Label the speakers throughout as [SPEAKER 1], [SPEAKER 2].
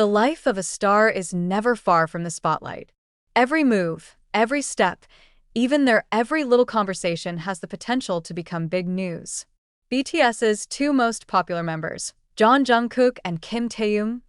[SPEAKER 1] The life of a star is never far from the spotlight. Every move, every step, even their every little conversation has the potential to become big news. BTS's two most popular members, Jungkook and Taehyung,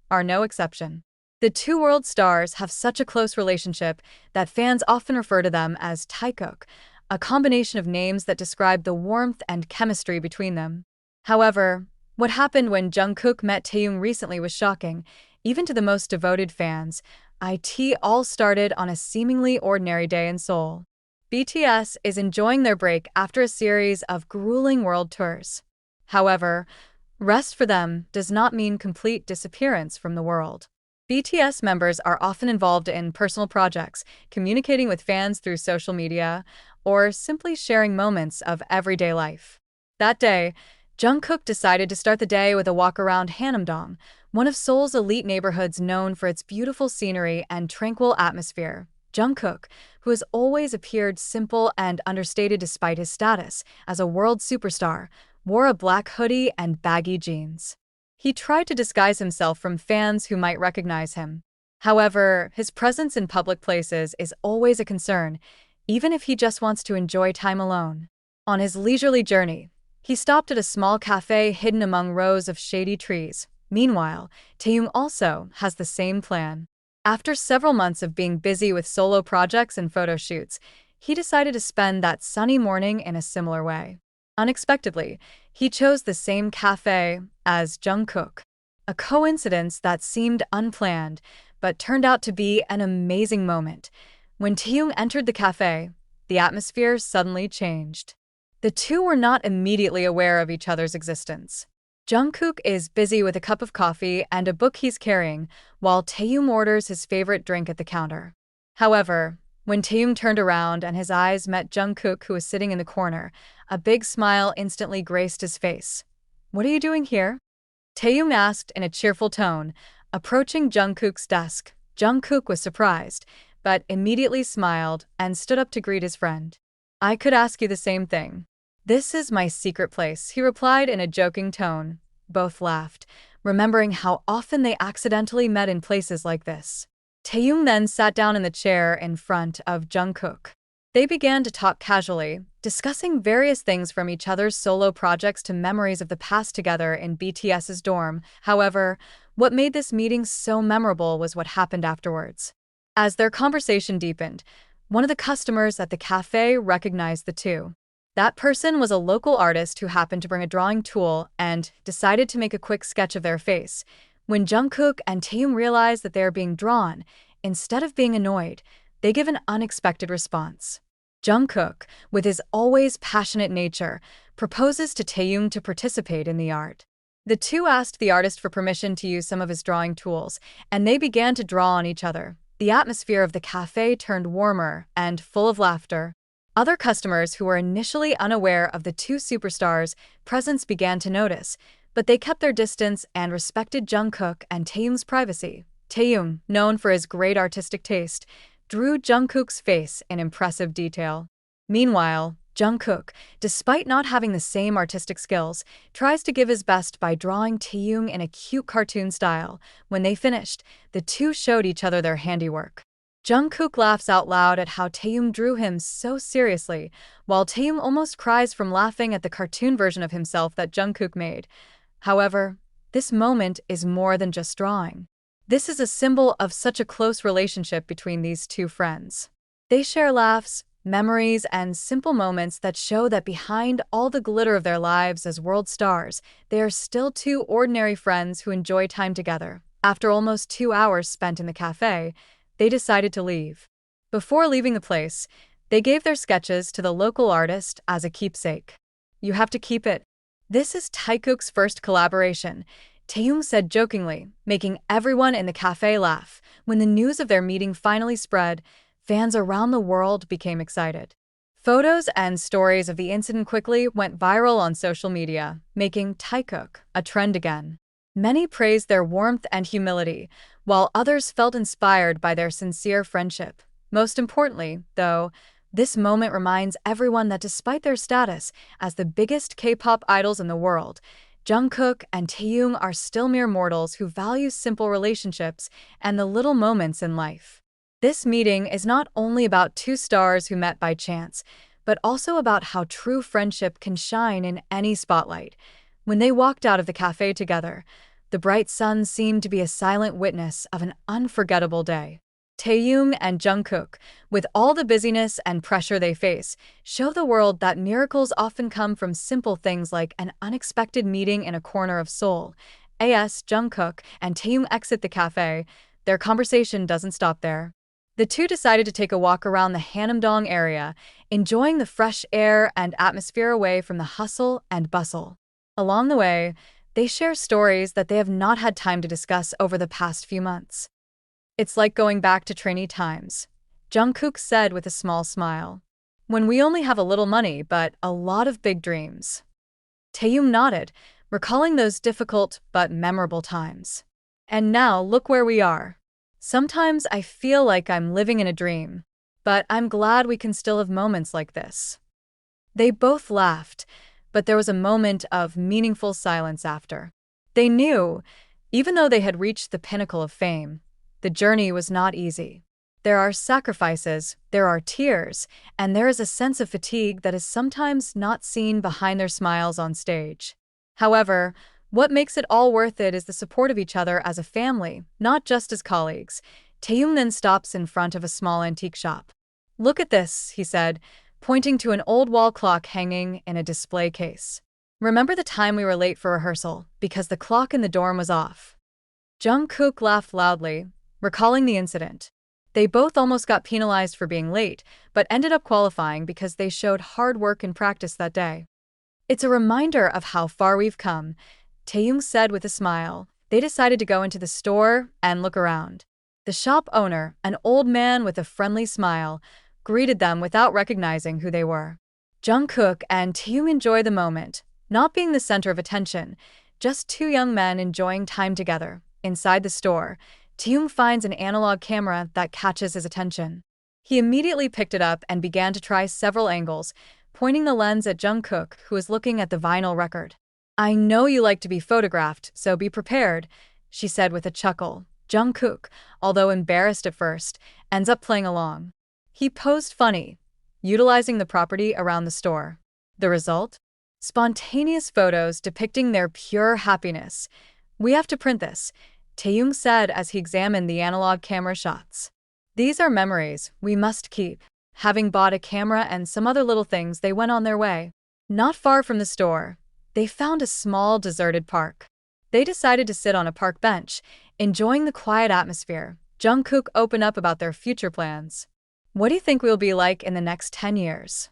[SPEAKER 1] are no exception. The two world stars have such a close relationship that fans often refer to them as Taehyung, a combination of names that describe the warmth and chemistry between them. However, what happened when Jungkook met Taehyung recently was shocking, even to the most devoted fans. It all started on a seemingly ordinary day in Seoul. BTS is enjoying their break after a series of grueling world tours. However, rest for them does not mean complete disappearance from the world. BTS members are often involved in personal projects, communicating with fans through social media, or simply sharing moments of everyday life. That day, Jungkook decided to start the day with a walk around Hanamdong, one of Seoul's elite neighborhoods known for its beautiful scenery and tranquil atmosphere. Jungkook, who has always appeared simple and understated despite his status as a world superstar, wore a black hoodie and baggy jeans. He tried to disguise himself from fans who might recognize him. However, his presence in public places is always a concern, even if he just wants to enjoy time alone. On his leisurely journey, he stopped at a small cafe hidden among rows of shady trees. Meanwhile, Taehyung also has the same plan. After several months of being busy with solo projects and photo shoots, he decided to spend that sunny morning in a similar way. Unexpectedly, he chose the same cafe as Jungkook, a coincidence that seemed unplanned but turned out to be an amazing moment. When Taehyung entered the cafe, the atmosphere suddenly changed. The two were not immediately aware of each other's existence. Jungkook is busy with a cup of coffee and a book he's carrying, while Taehyung orders his favorite drink at the counter. However, when Taehyung turned around and his eyes met Jungkook, who was sitting in the corner, a big smile instantly graced his face. "What are you doing here?" Taehyung asked in a cheerful tone, approaching Jungkook's desk. Jungkook was surprised, but immediately smiled and stood up to greet his friend. "I could ask you the same thing." "This is my secret place," he replied in a joking tone. Both laughed, remembering how often they accidentally met in places like this. Taehyung then sat down in the chair in front of Jungkook. They began to talk casually, discussing various things from each other's solo projects to memories of the past together in BTS's dorm. However, what made this meeting so memorable was what happened afterwards. As their conversation deepened, one of the customers at the cafe recognized the two. That person was a local artist who happened to bring a drawing tool and decided to make a quick sketch of their face. When Jungkook and Taehyung realized that they are being drawn, instead of being annoyed, they give an unexpected response. Jungkook, with his always passionate nature, proposes to Taehyung to participate in the art. The two asked the artist for permission to use some of his drawing tools, and they began to draw on each other. The atmosphere of the cafe turned warmer and full of laughter. Other customers who were initially unaware of the two superstars' presence began to notice, but they kept their distance and respected Jungkook and Taehyung's privacy. Taehyung, known for his great artistic taste, drew Jungkook's face in impressive detail. Meanwhile, Jungkook, despite not having the same artistic skills, tries to give his best by drawing Taehyung in a cute cartoon style. When they finished, the two showed each other their handiwork. Jungkook laughs out loud at how Taehyung drew him so seriously, while Taehyung almost cries from laughing at the cartoon version of himself that Jungkook made. However, this moment is more than just drawing. This is a symbol of such a close relationship between these two friends. They share laughs, memories, and simple moments that show that behind all the glitter of their lives as world stars, they are still two ordinary friends who enjoy time together. After almost 2 hours spent in the cafe, they decided to leave. Before leaving the place, they gave their sketches to the local artist as a keepsake. "You have to keep it. This is Taehyung's first collaboration," Taehyung said jokingly, making everyone in the cafe laugh. When the news of their meeting finally spread, fans around the world became excited. Photos and stories of the incident quickly went viral on social media, making Taehyung a trend again. Many praised their warmth and humility, while others felt inspired by their sincere friendship. Most importantly, though, this moment reminds everyone that despite their status as the biggest K-pop idols in the world, Jungkook and Taehyung are still mere mortals who value simple relationships and the little moments in life. This meeting is not only about two stars who met by chance, but also about how true friendship can shine in any spotlight. When they walked out of the cafe together, the bright sun seemed to be a silent witness of an unforgettable day. Taehyung and Jungkook, with all the busyness and pressure they face, show the world that miracles often come from simple things like an unexpected meeting in a corner of Seoul. As Jungkook and Taehyung exit the cafe, their conversation doesn't stop there. The two decided to take a walk around the Hanamdong area, enjoying the fresh air and atmosphere away from the hustle and bustle. Along the way, they share stories that they have not had time to discuss over the past few months. "It's like going back to trainee times," Jungkook said with a small smile. "When we only have a little money but a lot of big dreams." Taehyung nodded, recalling those difficult but memorable times. "And now look where we are. Sometimes I feel like I'm living in a dream, but I'm glad we can still have moments like this." They both laughed, but there was a moment of meaningful silence after. They knew, even though they had reached the pinnacle of fame, the journey was not easy. There are sacrifices, there are tears, and there is a sense of fatigue that is sometimes not seen behind their smiles on stage. However, what makes it all worth it is the support of each other as a family, not just as colleagues. Taehyung then stops in front of a small antique shop. "Look at this," he said, pointing to an old wall clock hanging in a display case. "Remember the time we were late for rehearsal because the clock in the dorm was off?" Jungkook laughed loudly, recalling the incident. They both almost got penalized for being late, but ended up qualifying because they showed hard work and practice that day. "It's a reminder of how far we've come," Taehyung said with a smile. They decided to go into the store and look around. The shop owner, an old man with a friendly smile, greeted them without recognizing who they were. Jungkook and Taehyung enjoy the moment, not being the center of attention, just two young men enjoying time together. Inside the store, Taehyung finds an analog camera that catches his attention. He immediately picked it up and began to try several angles, pointing the lens at Jungkook, who was looking at the vinyl record. "I know you like to be photographed, so be prepared," she said with a chuckle. Jungkook, although embarrassed at first, ends up playing along. He posed funny, utilizing the property around the store. The result? Spontaneous photos depicting their pure happiness. "We have to print this," Taehyung said as he examined the analog camera shots. "These are memories we must keep." Having bought a camera and some other little things, they went on their way. Not far from the store, they found a small deserted park. They decided to sit on a park bench, enjoying the quiet atmosphere. Jungkook opened up about their future plans. "What do you think we'll be like in the next 10 years?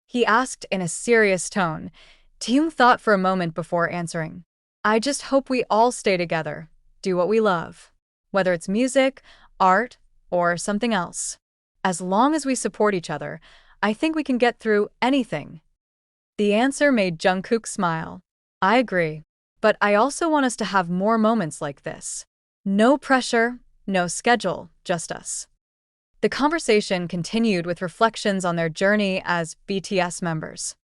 [SPEAKER 1] He asked in a serious tone. Taehyung thought for a moment before answering. "I just hope we all stay together, do what we love. Whether it's music, art, or something else. As long as we support each other, I think we can get through anything." The answer made Jungkook smile. "I agree. But I also want us to have more moments like this. No pressure, no schedule, just us." The conversation continued with reflections on their journey as BTS members.